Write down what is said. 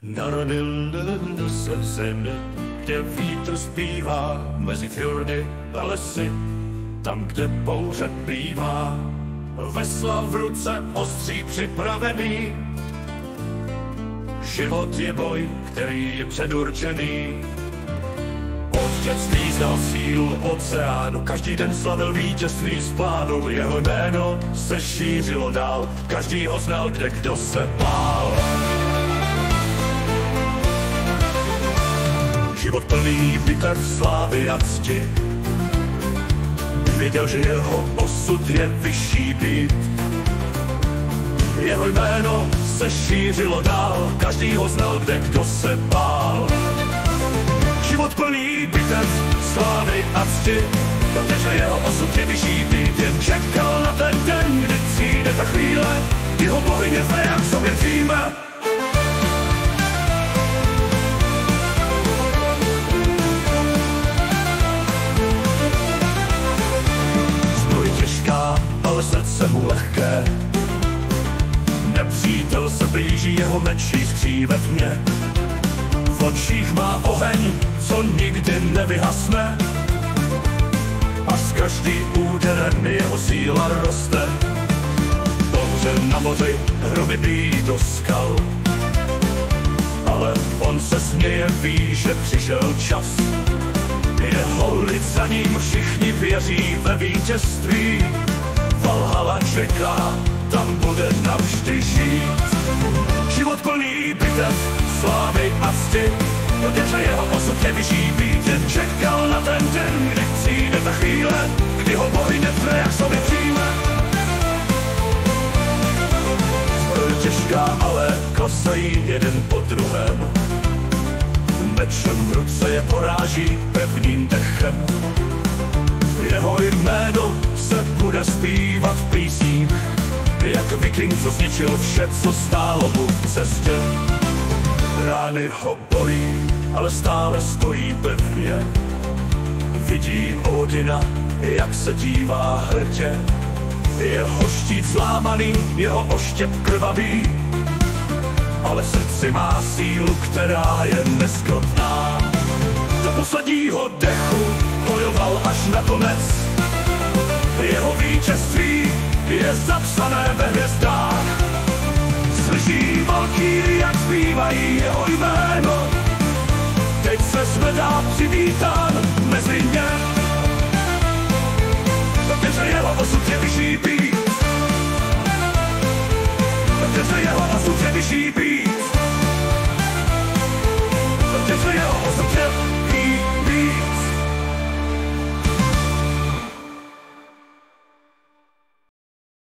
Narodil se v zemi, kde vítr zpívá mezi fjordy a lesy, tam, kde bouře bývá. Vesla v ruce ostří připravený, život je boj, který je předurčený. Od dětství znal sílu oceánu, každý den slavil vítězství z plánu. Jeho jméno se šířilo dál, každý ho znal, kde kdo se bál. Život plný bitev, slávy a cti, věděl, že jeho osud je vyšší být. Jeho jméno se šířilo dál, každý ho znal, kde kdo se bál. Život plný bitev, slávy a cti, protože jeho osud je vyšší být. Jen čekal na ten den, kdy přijde ta chvíle, jeho bohyně Freja k sobě přijme. Zbroj těžká, ale srdce mu lehké, nepřítel se blíží, jeho meč jiskří ve tmě. V očích má oheň, co nikdy nevyhasne, a s každým úderem jeho síla roste. Bouře na moři, hroby bíjí do skal, ale on se směje, ví, že přišel čas. Jeho lid za ním, všichni věří ve vítězství. Valhalla čeká, tam bude navždy žít. Život plný bitev, slávy a cti, protože jeho osud je vyšší být. Jen čekal na ten den, kdy přijde ta chvíle, kdy ho bohyně Freja k sobě přijme. Zbroj těžká, ale klesají jeden po druhém, mečem v ruce je poráží pevným dechem. Jeho jméno se bude zpívat v písních, jak viking, co zničil vše, co stálo mu v cestě. Rány ho bolí, ale stále stojí pevně. Vidí Odina, jak se dívá hrdě. Jeho štít zlámaný, jeho oštěp krvavý, ale v srdci má sílu, která je neskrotná. Do posledního dechu bojoval až nakonec. Jeho vítězství je zapsané ve hvězdách. Slyší valkýry, jak zpívají jeho jméno. Teď se zvedá přivítán mezi ně, protože jeho osud je vyšší být. Protože jeho osud je vyšší být.